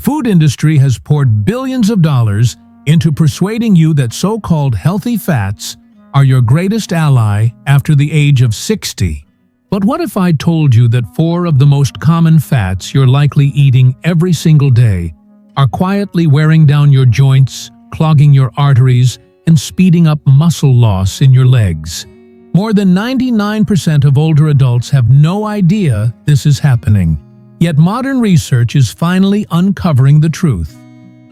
food industry has poured billions of dollars into persuading you that so-called healthy fats are your greatest ally after the age of 60. But what if I told you that 4 of the most common fats you're likely eating every single day are quietly wearing down your joints, clogging your arteries, and speeding up muscle loss in your legs? More than 99% of older adults have no idea this is happening. Yet modern research is finally uncovering the truth.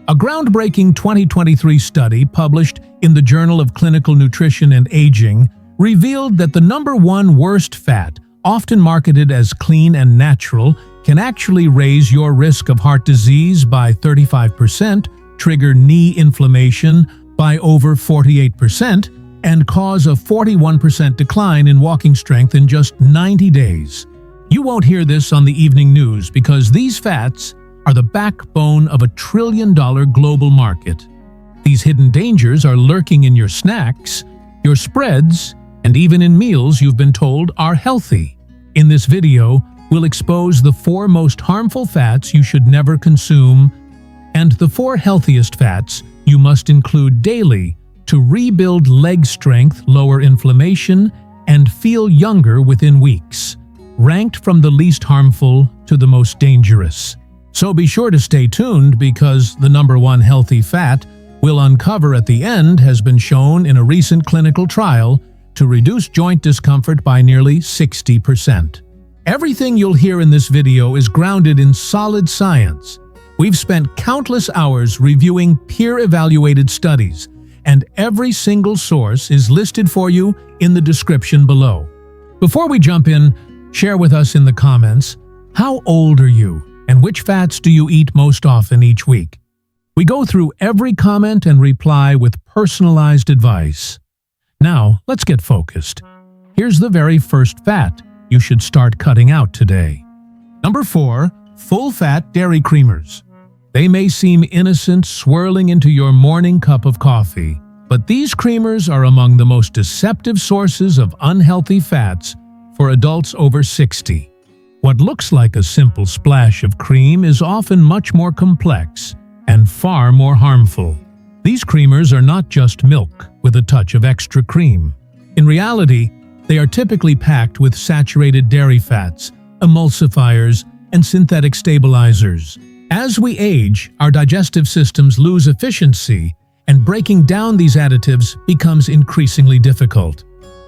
A groundbreaking 2023 study published in the Journal of Clinical Nutrition and Aging revealed that the #1 worst fat, often marketed as clean and natural, can actually raise your risk of heart disease by 35%, trigger knee inflammation by over 48%, and cause a 41% decline in walking strength in just 90 days. You won't hear this on the evening news because these fats are the backbone of a trillion-dollar global market. These hidden dangers are lurking in your snacks, your spreads, and even in meals you've been told are healthy. In this video, we'll expose the 4 most harmful fats you should never consume and the 4 healthiest fats you must include daily to rebuild leg strength, lower inflammation, and feel younger within weeks, ranked from the least harmful to the most dangerous. So be sure to stay tuned because the #1 healthy fat we'll uncover at the end has been shown in a recent clinical trial to reduce joint discomfort by nearly 60%. Everything you'll hear in this video is grounded in solid science. We've spent countless hours reviewing peer-evaluated studies, and every single source is listed for you in the description below. Before we jump in, share with us in the comments, how old are you and which fats do you eat most often each week? We go through every comment and reply with personalized advice. Now, let's get focused. Here's the very first fat you should start cutting out today. #4. Full-fat dairy creamers. They may seem innocent, swirling into your morning cup of coffee, but these creamers are among the most deceptive sources of unhealthy fats for adults over 60. What looks like a simple splash of cream is often much more complex and far more harmful. These creamers are not just milk with a touch of extra cream. In reality, they are typically packed with saturated dairy fats, emulsifiers, and synthetic stabilizers. As we age, our digestive systems lose efficiency, and breaking down these additives becomes increasingly difficult.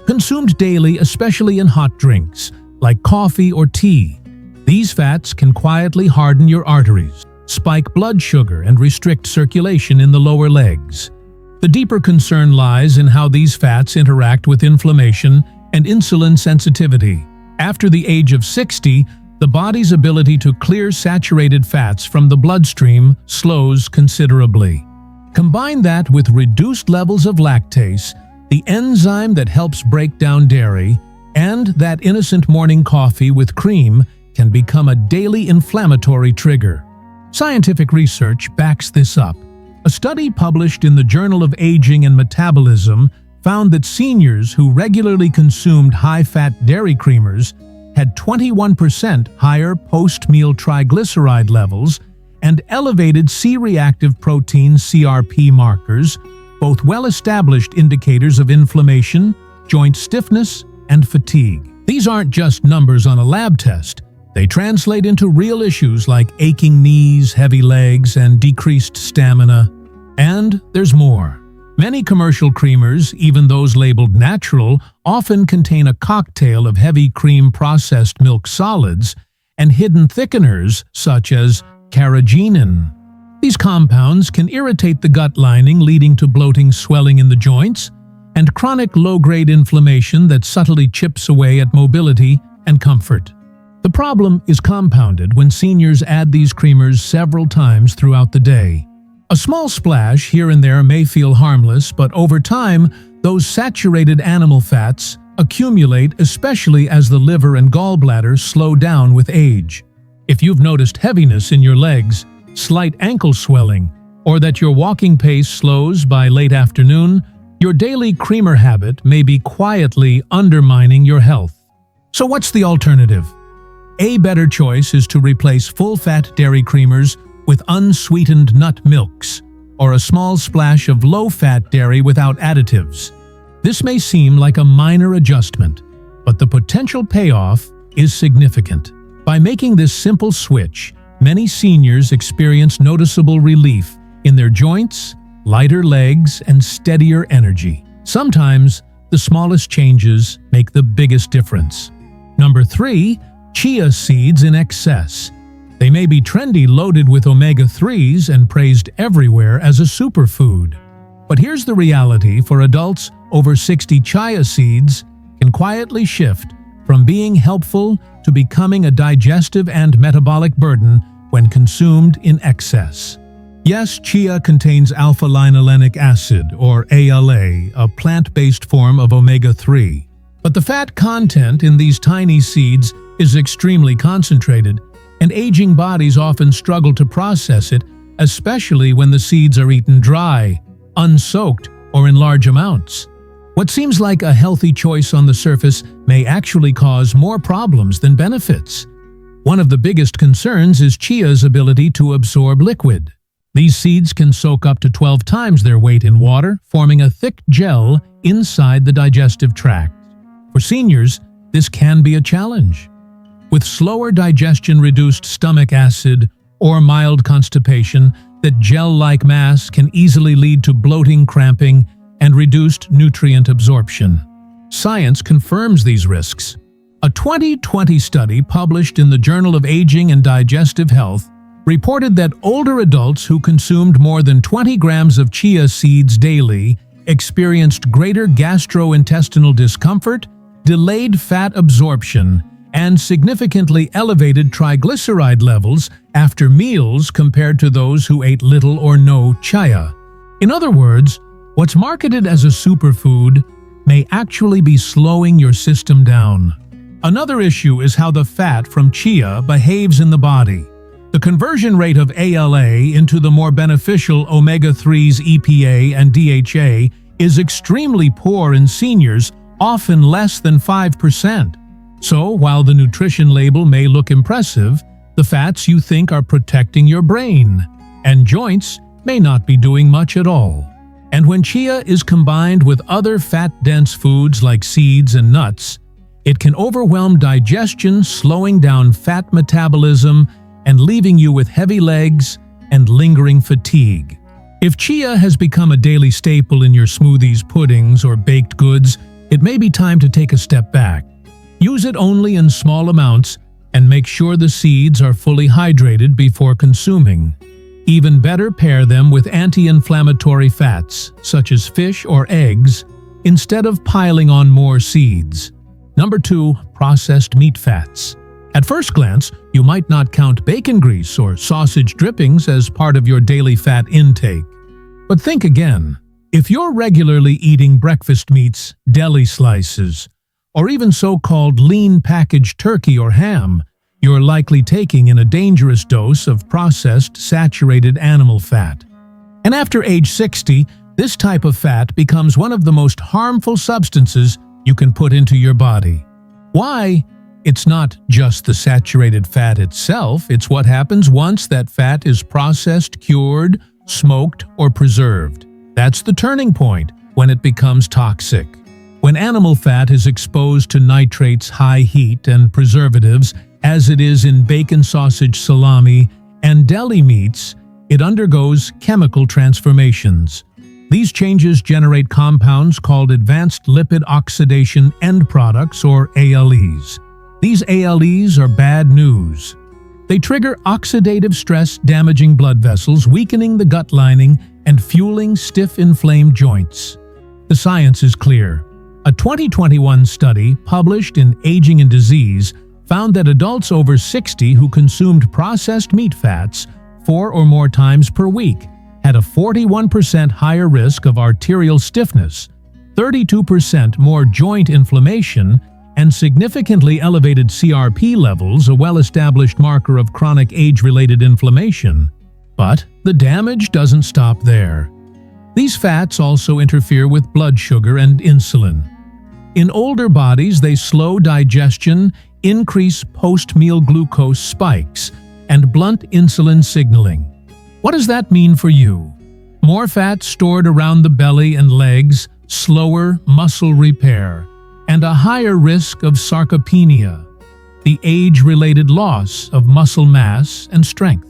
Consumed daily, especially in hot drinks, like coffee or tea, these fats can quietly harden your arteries, spike blood sugar, and restrict circulation in the lower legs. The deeper concern lies in how these fats interact with inflammation and insulin sensitivity. After the age of 60, the body's ability to clear saturated fats from the bloodstream slows considerably. Combine that with reduced levels of lactase, the enzyme that helps break down dairy, and that innocent morning coffee with cream can become a daily inflammatory trigger. Scientific research backs this up. A study published in the Journal of Aging and Metabolism found that seniors who regularly consumed high-fat dairy creamers had 21% higher post-meal triglyceride levels and elevated C-reactive protein CRP markers, both well-established indicators of inflammation, joint stiffness, and fatigue. These aren't just numbers on a lab test. They translate into real issues like aching knees, heavy legs, and decreased stamina. And there's more. Many commercial creamers, even those labeled natural, often contain a cocktail of heavy cream processed milk solids and hidden thickeners such as carrageenan. These compounds can irritate the gut lining, leading to bloating, swelling in the joints, and chronic low-grade inflammation that subtly chips away at mobility and comfort. The problem is compounded when seniors add these creamers several times throughout the day. A small splash here and there may feel harmless, but over time, those saturated animal fats accumulate, especially as the liver and gallbladder slow down with age. If you've noticed heaviness in your legs, slight ankle swelling, or that your walking pace slows by late afternoon, your daily creamer habit may be quietly undermining your health. So what's the alternative? A better choice is to replace full-fat dairy creamers with unsweetened nut milks, or a small splash of low-fat dairy without additives. This may seem like a minor adjustment, but the potential payoff is significant. By making this simple switch, many seniors experience noticeable relief in their joints, lighter legs, and steadier energy. Sometimes, the smallest changes make the biggest difference. Number 3. Chia seeds in excess. They may be trendy, loaded with omega-3s, and praised everywhere as a superfood. But here's the reality: for adults over 60, chia seeds can quietly shift from being helpful to becoming a digestive and metabolic burden when consumed in excess. Yes, chia contains alpha-linolenic acid, or ALA, a plant-based form of omega-3. But the fat content in these tiny seeds is extremely concentrated, and aging bodies often struggle to process it, especially when the seeds are eaten dry, unsoaked, or in large amounts. What seems like a healthy choice on the surface may actually cause more problems than benefits. One of the biggest concerns is chia's ability to absorb liquid. These seeds can soak up to 12 times their weight in water, forming a thick gel inside the digestive tract. For seniors, this can be a challenge. With slower digestion, reduced stomach acid, or mild constipation, that gel-like mass can easily lead to bloating, cramping, and reduced nutrient absorption. Science confirms these risks. A 2020 study published in the Journal of Aging and Digestive Health reported that older adults who consumed more than 20 grams of chia seeds daily experienced greater gastrointestinal discomfort, delayed fat absorption, and significantly elevated triglyceride levels after meals compared to those who ate little or no chia. In other words, what's marketed as a superfood may actually be slowing your system down. Another issue is how the fat from chia behaves in the body. The conversion rate of ALA into the more beneficial omega-3s EPA and DHA is extremely poor in seniors, often less than 5%. So, while the nutrition label may look impressive, the fats you think are protecting your brain and joints may not be doing much at all. And when chia is combined with other fat-dense foods like seeds and nuts, it can overwhelm digestion, slowing down fat metabolism and leaving you with heavy legs and lingering fatigue. If chia has become a daily staple in your smoothies, puddings, or baked goods, it may be time to take a step back. Use it only in small amounts and make sure the seeds are fully hydrated before consuming. Even better, pair them with anti-inflammatory fats, such as fish or eggs, instead of piling on more seeds. Number 2. Processed meat fats. At first glance, you might not count bacon grease or sausage drippings as part of your daily fat intake. But think again. If you're regularly eating breakfast meats, deli slices, or even so-called lean packaged turkey or ham, you're likely taking in a dangerous dose of processed, saturated animal fat. And after age 60, this type of fat becomes one of the most harmful substances you can put into your body. Why? It's not just the saturated fat itself, it's what happens once that fat is processed, cured, smoked, or preserved. That's the turning point, when it becomes toxic. When animal fat is exposed to nitrates, high heat, and preservatives, as it is in bacon, sausage, salami, and deli meats, it undergoes chemical transformations. These changes generate compounds called advanced lipid oxidation end products, or ALEs. These ALEs are bad news. They trigger oxidative stress, damaging blood vessels, weakening the gut lining, and fueling stiff, inflamed joints. The science is clear. A 2021 study published in Aging and Disease found that adults over 60 who consumed processed meat fats 4 or more times per week had a 41% higher risk of arterial stiffness, 32% more joint inflammation, and significantly elevated CRP levels, a well-established marker of chronic age-related inflammation. But the damage doesn't stop there. These fats also interfere with blood sugar and insulin. In older bodies, they slow digestion, increase post-meal glucose spikes, and blunt insulin signaling. What does that mean for you? More fat stored around the belly and legs, slower muscle repair, and a higher risk of sarcopenia, the age-related loss of muscle mass and strength.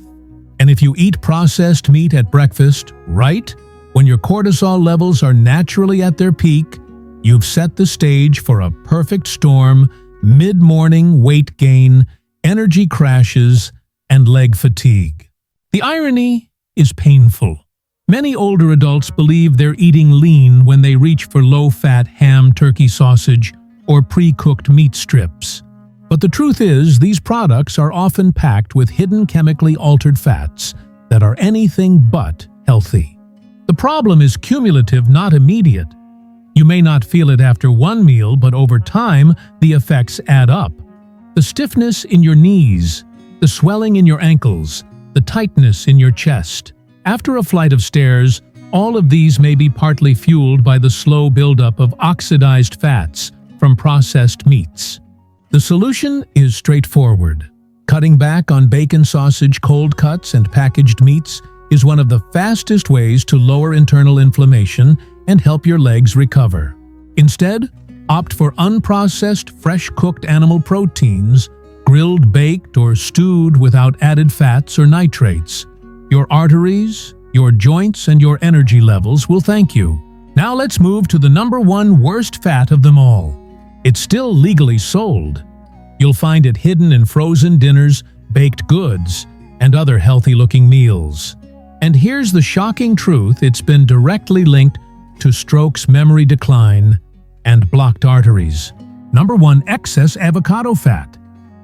And if you eat processed meat at breakfast, right when your cortisol levels are naturally at their peak, you've set the stage for a perfect storm: mid-morning weight gain, energy crashes, and leg fatigue. The irony is painful. Many older adults believe they're eating lean when they reach for low-fat ham, turkey sausage, or pre-cooked meat strips. But the truth is, these products are often packed with hidden chemically altered fats that are anything but healthy. The problem is cumulative, not immediate. You may not feel it after one meal, but over time, the effects add up. The stiffness in your knees, the swelling in your ankles, the tightness in your chest. After a flight of stairs, all of these may be partly fueled by the slow buildup of oxidized fats from processed meats. The solution is straightforward. Cutting back on bacon, sausage, cold cuts, and packaged meats is one of the fastest ways to lower internal inflammation and help your legs recover. Instead, opt for unprocessed, fresh-cooked animal proteins, grilled, baked, or stewed without added fats or nitrates. Your arteries, your joints, and your energy levels will thank you. Now let's move to the #1 worst fat of them all. It's still legally sold. You'll find it hidden in frozen dinners, baked goods, and other healthy-looking meals. And here's the shocking truth: it's been directly linked to strokes, memory decline, and blocked arteries. #1. Excess avocado fat.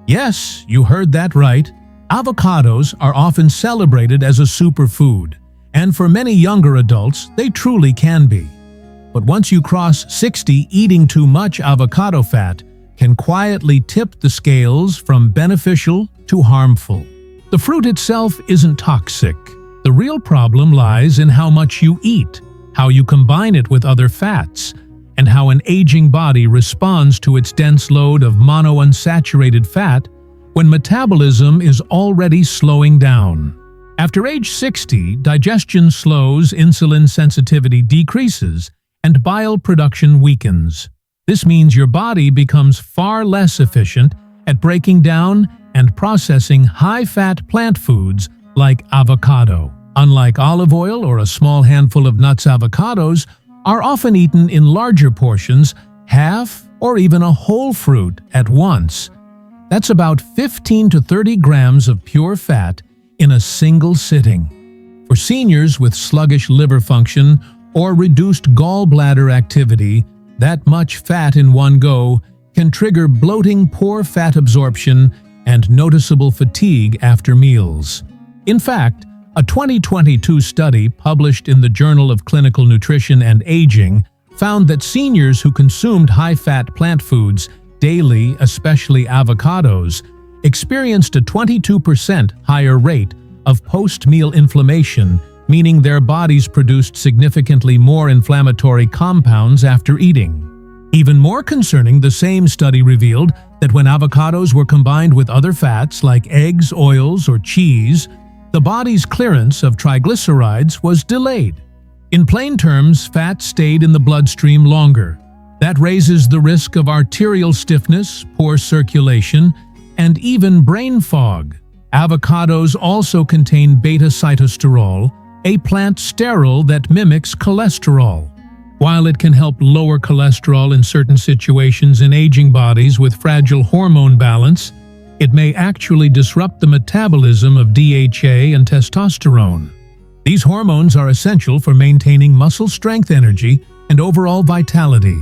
Yes, you heard that right. Avocados are often celebrated as a superfood, and for many younger adults, they truly can be. But once you cross 60, eating too much avocado fat can quietly tip the scales from beneficial to harmful. The fruit itself isn't toxic. The real problem lies in how much you eat, how you combine it with other fats, and how an aging body responds to its dense load of monounsaturated fat when metabolism is already slowing down. After age 60, digestion slows, insulin sensitivity decreases, and bile production weakens. This means your body becomes far less efficient at breaking down and processing high-fat plant foods like avocado. Unlike olive oil or a small handful of nuts, avocados are often eaten in larger portions, half or even a whole fruit at once. That's about 15 to 30 grams of pure fat in a single sitting. For seniors with sluggish liver function or reduced gallbladder activity, that much fat in one go can trigger bloating, poor fat absorption, and noticeable fatigue after meals. In fact, a 2022 study published in the Journal of Clinical Nutrition and Aging found that seniors who consumed high-fat plant foods daily, especially avocados, experienced a 22% higher rate of post-meal inflammation, meaning their bodies produced significantly more inflammatory compounds after eating. Even more concerning, the same study revealed that when avocados were combined with other fats like eggs, oils, or cheese, the body's clearance of triglycerides was delayed. In plain terms, fat stayed in the bloodstream longer. That raises the risk of arterial stiffness, poor circulation, and even brain fog. Avocados also contain beta-sitosterol, a plant sterol that mimics cholesterol. While it can help lower cholesterol in certain situations in aging bodies with fragile hormone balance, it may actually disrupt the metabolism of DHA and testosterone. These hormones are essential for maintaining muscle strength, energy, and overall vitality.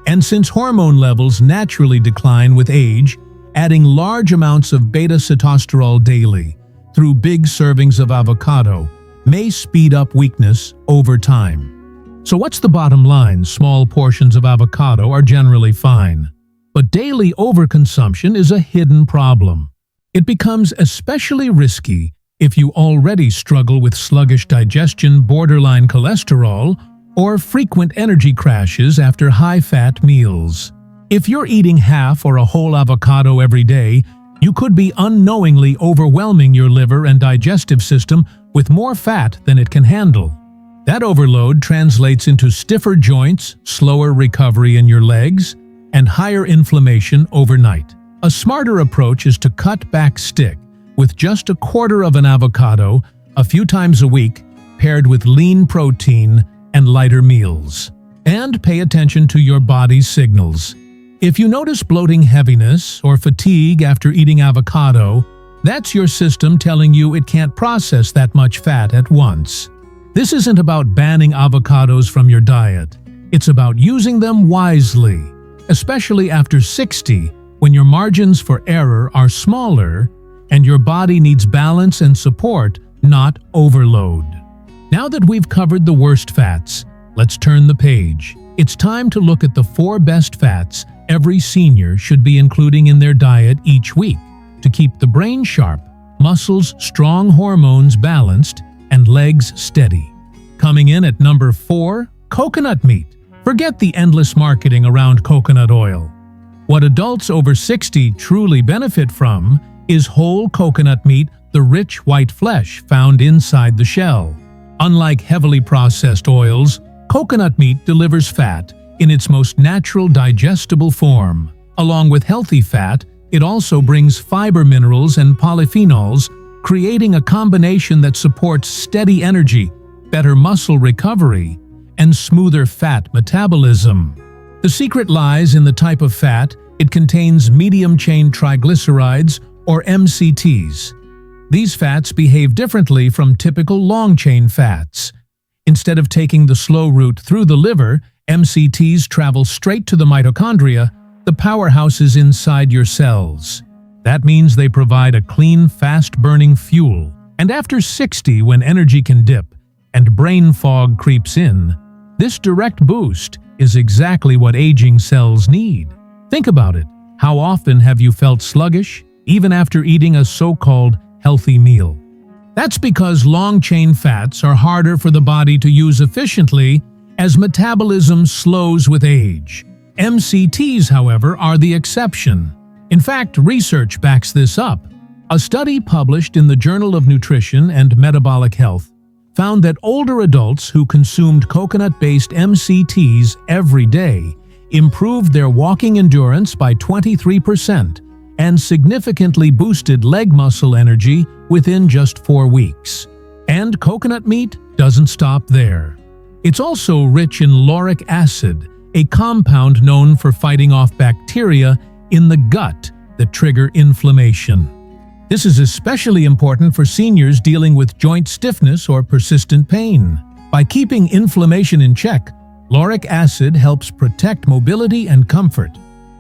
And since hormone levels naturally decline with age, adding large amounts of beta-sitosterol daily through big servings of avocado may speed up weakness over time. So what's the bottom line? Small portions of avocado are generally fine. But daily overconsumption is a hidden problem. It becomes especially risky if you already struggle with sluggish digestion, borderline cholesterol, or frequent energy crashes after high-fat meals. If you're eating half or a whole avocado every day, You could be unknowingly overwhelming your liver and digestive system with more fat than it can handle. That overload translates into stiffer joints, slower recovery in your legs, and higher inflammation overnight. A smarter approach is to cut back stick with just a quarter of an avocado a few times a week, paired with lean protein and lighter meals. And pay attention to your body's signals. If you notice bloating, heaviness, or fatigue after eating avocado, that's your system telling you it can't process that much fat at once. This isn't about banning avocados from your diet. It's about using them wisely, especially after 60, when your margins for error are smaller and your body needs balance and support, not overload. Now that we've covered the worst fats, let's turn the page. It's time to look at the 4 best fats every senior should be including in their diet each week to keep the brain sharp, muscles strong, hormones balanced, and legs steady. Coming in at number 4, coconut meat. Forget the endless marketing around coconut oil. What adults over 60 truly benefit from is whole coconut meat, the rich white flesh found inside the shell. Unlike heavily processed oils, coconut meat delivers fat in its most natural digestible form. Along with healthy fat, it also brings fiber minerals and polyphenols, creating a combination that supports steady energy, better muscle recovery, and smoother fat metabolism. The secret lies in the type of fat. It contains medium-chain triglycerides, or MCTs. These fats behave differently from typical long-chain fats. Instead of taking the slow route through the liver, MCTs travel straight to the mitochondria, the powerhouses inside your cells. That means they provide a clean, fast-burning fuel. And after 60, when energy can dip and brain fog creeps in, this direct boost is exactly what aging cells need. Think about it. How often have you felt sluggish, even after eating a so-called healthy meal? That's because long-chain fats are harder for the body to use efficiently as metabolism slows with age. MCTs, however, are the exception. In fact, research backs this up. A study published in the Journal of Nutrition and Metabolic Health found that older adults who consumed coconut-based MCTs every day improved their walking endurance by 23% and significantly boosted leg muscle energy within just 4 weeks. And coconut meat doesn't stop there. It's also rich in lauric acid, a compound known for fighting off bacteria in the gut that trigger inflammation. This is especially important for seniors dealing with joint stiffness or persistent pain. By keeping inflammation in check, lauric acid helps protect mobility and comfort.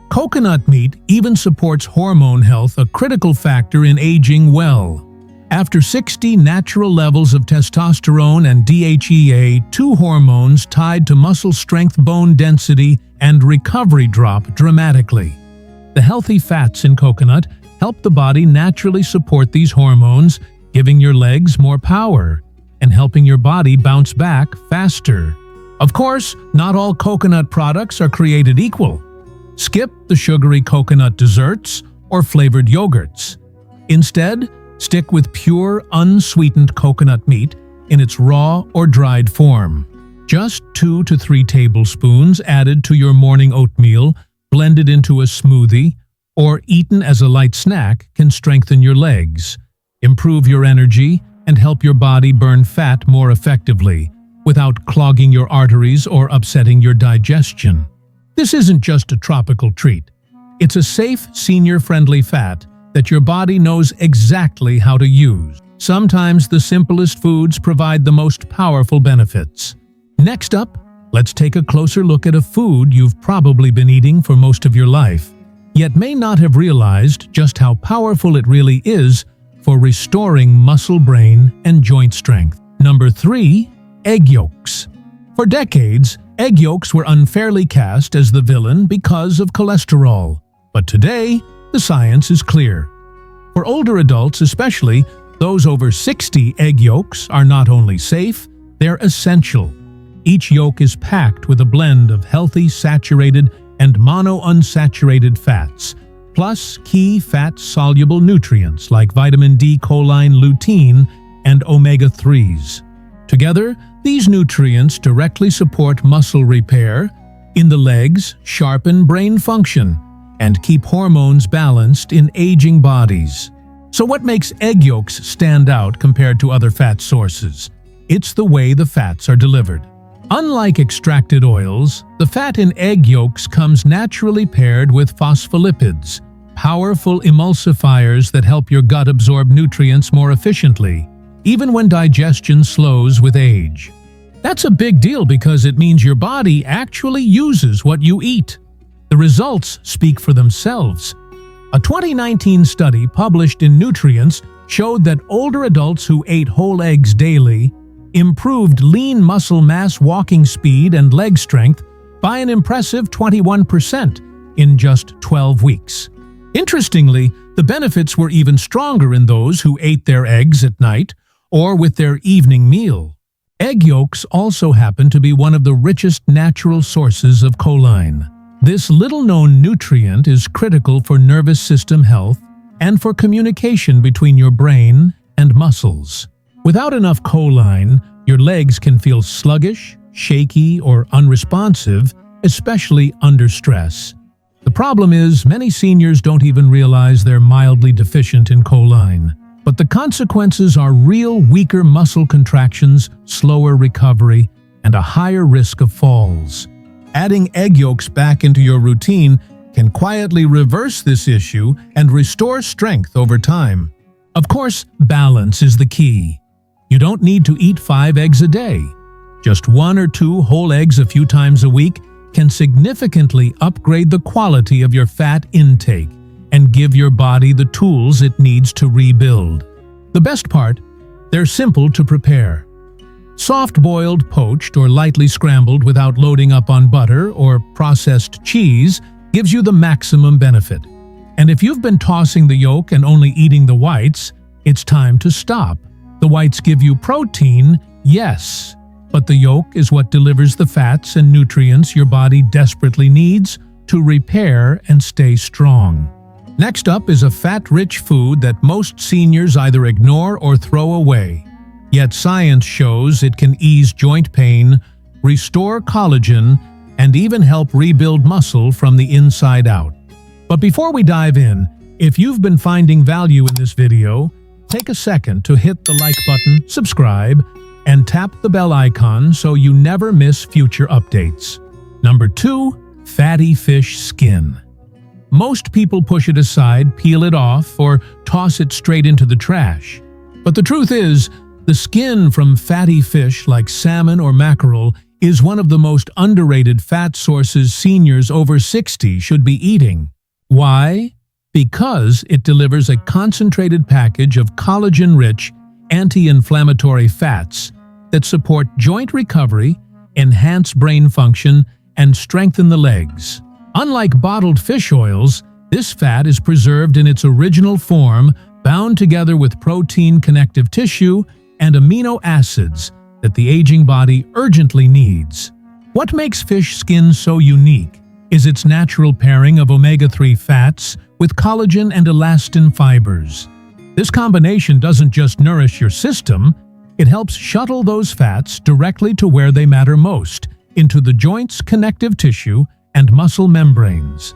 Coconut meat even supports hormone health, a critical factor in aging well. After 60, natural levels of testosterone and DHEA, 2 hormones tied to muscle strength, bone density, and recovery, drop dramatically. The healthy fats in coconut help the body naturally support these hormones, giving your legs more power and helping your body bounce back faster. Of course, not all coconut products are created equal. Skip the sugary coconut desserts or flavored yogurts. Instead, stick with pure, unsweetened coconut meat in its raw or dried form. Just 2 to 3 tablespoons added to your morning oatmeal, blended into a smoothie, or eaten as a light snack can strengthen your legs, improve your energy, and help your body burn fat more effectively without clogging your arteries or upsetting your digestion. This isn't just a tropical treat. It's a safe, senior-friendly fat that your body knows exactly how to use. Sometimes the simplest foods provide the most powerful benefits. Next up, let's take a closer look at a food you've probably been eating for most of your life, yet may not have realized just how powerful it really is for restoring muscle, brain, and joint strength. Number 3, egg yolks. For decades, egg yolks were unfairly cast as the villain because of cholesterol. But today, the science is clear. For older adults, especially those over 60, egg yolks are not only safe, they're essential. Each yolk is packed with a blend of healthy, saturated, and monounsaturated fats, plus key fat-soluble nutrients like vitamin D, choline, lutein, and omega-3s. Together, these nutrients directly support muscle repair in the legs, sharpen brain function, and keep hormones balanced in aging bodies. So what makes egg yolks stand out compared to other fat sources? It's the way the fats are delivered. Unlike extracted oils, the fat in egg yolks comes naturally paired with phospholipids, powerful emulsifiers that help your gut absorb nutrients more efficiently, even when digestion slows with age. That's a big deal because it means your body actually uses what you eat. The results speak for themselves. A 2019 study published in Nutrients showed that older adults who ate whole eggs daily improved lean muscle mass, walking speed, and leg strength by an impressive 21% in just 12 weeks. Interestingly, the benefits were even stronger in those who ate their eggs at night or with their evening meal. Egg yolks also happen to be one of the richest natural sources of choline. This little-known nutrient is critical for nervous system health and for communication between your brain and muscles. Without enough choline, your legs can feel sluggish, shaky, or unresponsive, especially under stress. The problem is, many seniors don't even realize they're mildly deficient in choline. But the consequences are real weaker muscle contractions, slower recovery, and a higher risk of falls. Adding egg yolks back into your routine can quietly reverse this issue and restore strength over time. Of course, balance is the key. You don't need to eat 5 eggs a day. Just 1 or 2 whole eggs a few times a week can significantly upgrade the quality of your fat intake and give your body the tools it needs to rebuild. The best part, they're simple to prepare. Soft-boiled, poached, or lightly scrambled without loading up on butter or processed cheese gives you the maximum benefit. And if you've been tossing the yolk and only eating the whites, it's time to stop. The whites give you protein, yes, but the yolk is what delivers the fats and nutrients your body desperately needs to repair and stay strong. Next up is a fat-rich food that most seniors either ignore or throw away. Yet science shows it can ease joint pain, restore collagen, and even help rebuild muscle from the inside out. But before we dive in, if you've been finding value in this video, take a second to hit the like button, subscribe, and tap the bell icon so you never miss future updates. Number 2. Fatty fish skin. Most people push it aside, peel it off, or toss it straight into the trash. But the truth is, the skin from fatty fish like salmon or mackerel is one of the most underrated fat sources seniors over 60 should be eating. Why? Because it delivers a concentrated package of collagen-rich, anti-inflammatory fats that support joint recovery, enhance brain function, and strengthen the legs. Unlike bottled fish oils, this fat is preserved in its original form, bound together with protein, connective tissue, and amino acids that the aging body urgently needs. What makes fish skin so unique is its natural pairing of omega-3 fats with collagen and elastin fibers. This combination doesn't just nourish your system, it helps shuttle those fats directly to where they matter most, into the joints, connective tissue, and muscle membranes.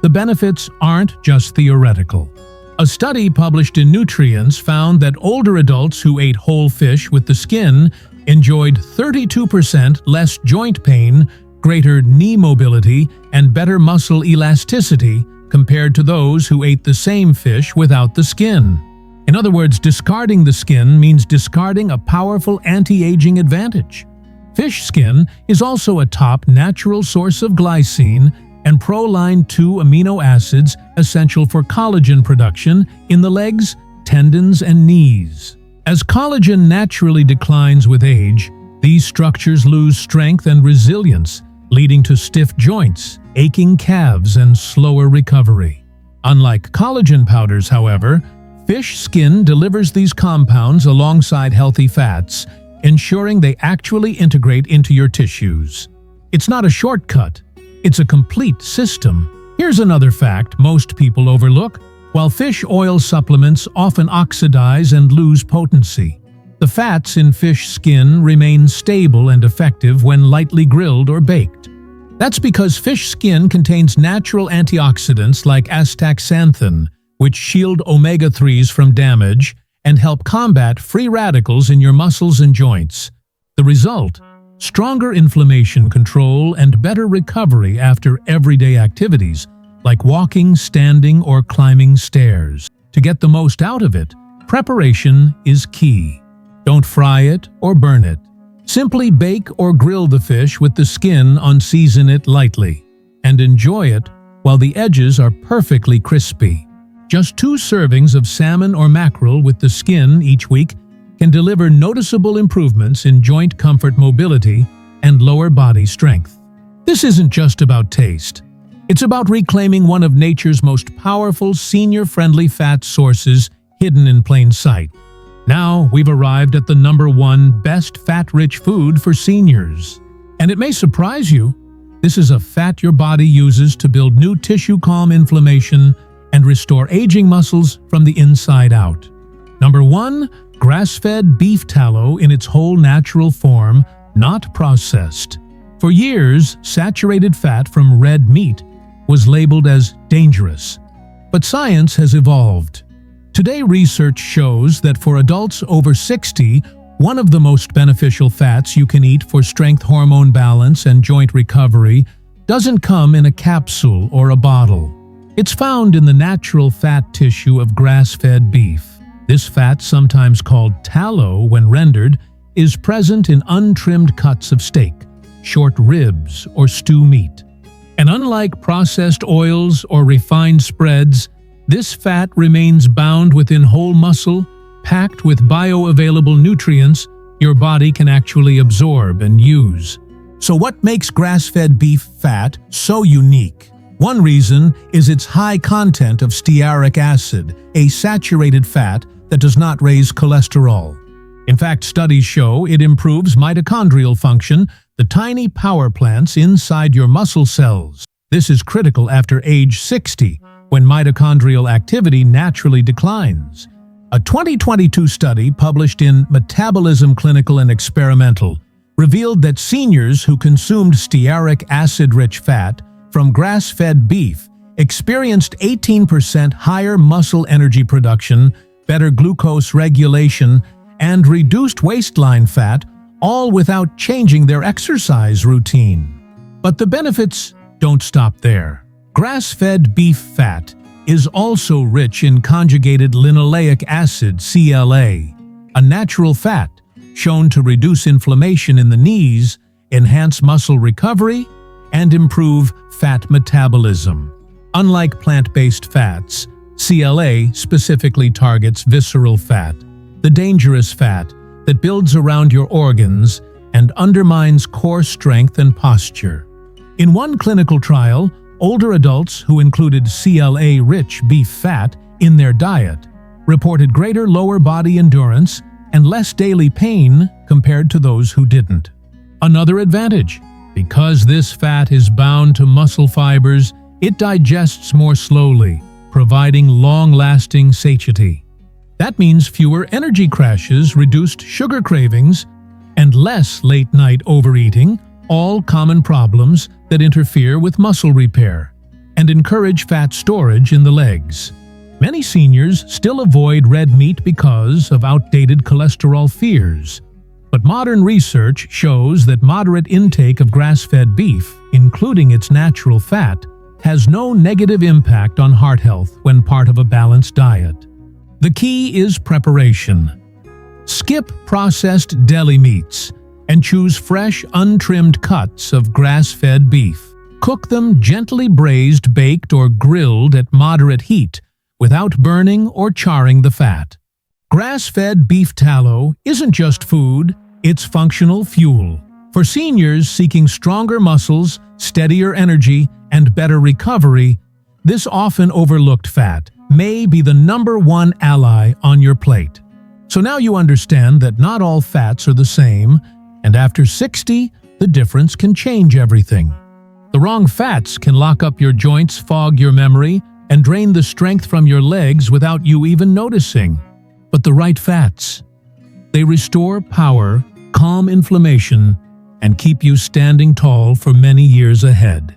The benefits aren't just theoretical. A study published in Nutrients found that older adults who ate whole fish with the skin enjoyed 32% less joint pain, greater knee mobility, and better muscle elasticity compared to those who ate the same fish without the skin. In other words, discarding the skin means discarding a powerful anti-aging advantage. Fish skin is also a top natural source of glycine and proline 2 amino acids essential for collagen production in the legs, tendons, and knees. As collagen naturally declines with age, these structures lose strength and resilience, leading to stiff joints, aching calves, and slower recovery. Unlike collagen powders, however, fish skin delivers these compounds alongside healthy fats, ensuring they actually integrate into your tissues. It's not a shortcut, it's a complete system. Here's another fact most people overlook. While fish oil supplements often oxidize and lose potency, the fats in fish skin remain stable and effective when lightly grilled or baked. That's because fish skin contains natural antioxidants like astaxanthin, which shield omega-3s from damage and help combat free radicals in your muscles and joints. The result? Stronger inflammation control and better recovery after everyday activities, like walking, standing, or climbing stairs. To get the most out of it, preparation is key. Don't fry it or burn it. Simply bake or grill the fish with the skin on, season it lightly, and enjoy it while the edges are perfectly crispy. Just 2 servings of salmon or mackerel with the skin each week can deliver noticeable improvements in joint comfort, mobility, and lower body strength. This isn't just about taste. It's about reclaiming one of nature's most powerful senior-friendly fat sources hidden in plain sight. Now we've arrived at the #1 best fat-rich food for seniors. And it may surprise you, this is a fat your body uses to build new tissue, calm inflammation, and restore aging muscles from the inside out. #1. Grass-fed beef tallow in its whole natural form, not processed. For years, saturated fat from red meat was labeled as dangerous. But science has evolved. Today, research shows that for adults over 60, one of the most beneficial fats you can eat for strength, hormone balance, and joint recovery doesn't come in a capsule or a bottle. It's found in the natural fat tissue of grass-fed beef. This fat, sometimes called tallow when rendered, is present in untrimmed cuts of steak, short ribs, or stew meat. And unlike processed oils or refined spreads, this fat remains bound within whole muscle, packed with bioavailable nutrients your body can actually absorb and use. So what makes grass-fed beef fat so unique? One reason is its high content of stearic acid, a saturated fat that does not raise cholesterol. In fact, studies show it improves mitochondrial function, the tiny power plants inside your muscle cells. This is critical after age 60, when mitochondrial activity naturally declines. A 2022 study published in Metabolism Clinical and Experimental revealed that seniors who consumed stearic acid-rich fat from grass-fed beef experienced 18% higher muscle energy production, better glucose regulation, and reduced waistline fat, all without changing their exercise routine. But the benefits don't stop there. Grass-fed beef fat is also rich in conjugated linoleic acid, CLA, a natural fat shown to reduce inflammation in the knees, enhance muscle recovery, and improve fat metabolism. Unlike plant-based fats, CLA specifically targets visceral fat, the dangerous fat that builds around your organs and undermines core strength and posture. In one clinical trial, older adults who included CLA-rich beef fat in their diet reported greater lower body endurance and less daily pain compared to those who didn't. Another advantage: because this fat is bound to muscle fibers, it digests more slowly, providing long-lasting satiety. That means fewer energy crashes, reduced sugar cravings, and less late-night overeating, all common problems that interfere with muscle repair and encourage fat storage in the legs. Many seniors still avoid red meat because of outdated cholesterol fears. But modern research shows that moderate intake of grass-fed beef, including its natural fat, has no negative impact on heart health when part of a balanced diet. The key is preparation. Skip processed deli meats and choose fresh, untrimmed cuts of grass-fed beef. Cook them gently braised, baked, or grilled at moderate heat without burning or charring the fat. Grass-fed beef tallow isn't just food, it's functional fuel. For seniors seeking stronger muscles, steadier energy, and better recovery, this often overlooked fat may be the #1 ally on your plate. So now you understand that not all fats are the same, and after 60, the difference can change everything. The wrong fats can lock up your joints, fog your memory, and drain the strength from your legs without you even noticing. But the right fats, they restore power, calm inflammation, and keep you standing tall for many years ahead.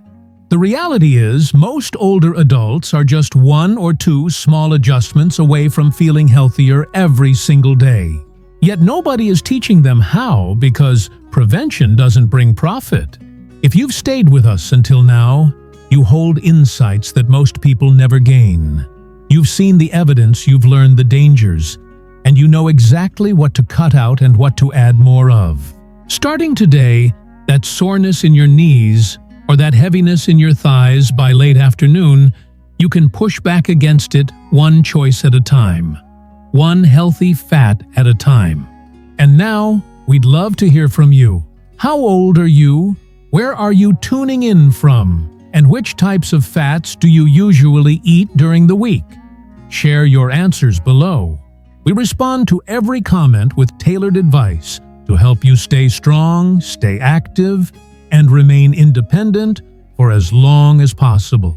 The reality is, most older adults are just 1 or 2 small adjustments away from feeling healthier every single day. Yet nobody is teaching them how, because prevention doesn't bring profit. If you've stayed with us until now, you hold insights that most people never gain. You've seen the evidence, you've learned the dangers, and you know exactly what to cut out and what to add more of. Starting today, that soreness in your knees or that heaviness in your thighs by late afternoon, you can push back against it one choice at a time, one healthy fat at a time. And now, we'd love to hear from you. How old are you? Where are you tuning in from? And which types of fats do you usually eat during the week? Share your answers below. We respond to every comment with tailored advice to help you stay strong, stay active, and remain independent for as long as possible.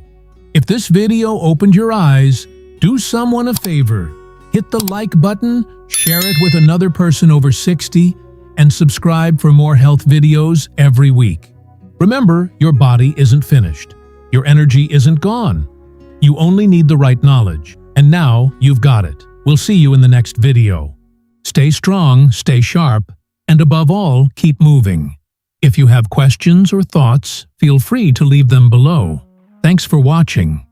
If this video opened your eyes, do someone a favor. Hit the like button, share it with another person over 60, and subscribe for more health videos every week. Remember, your body isn't finished. Your energy isn't gone. You only need the right knowledge. And now you've got it. We'll see you in the next video. Stay strong, stay sharp, and above all, keep moving. If you have questions or thoughts, feel free to leave them below. Thanks for watching.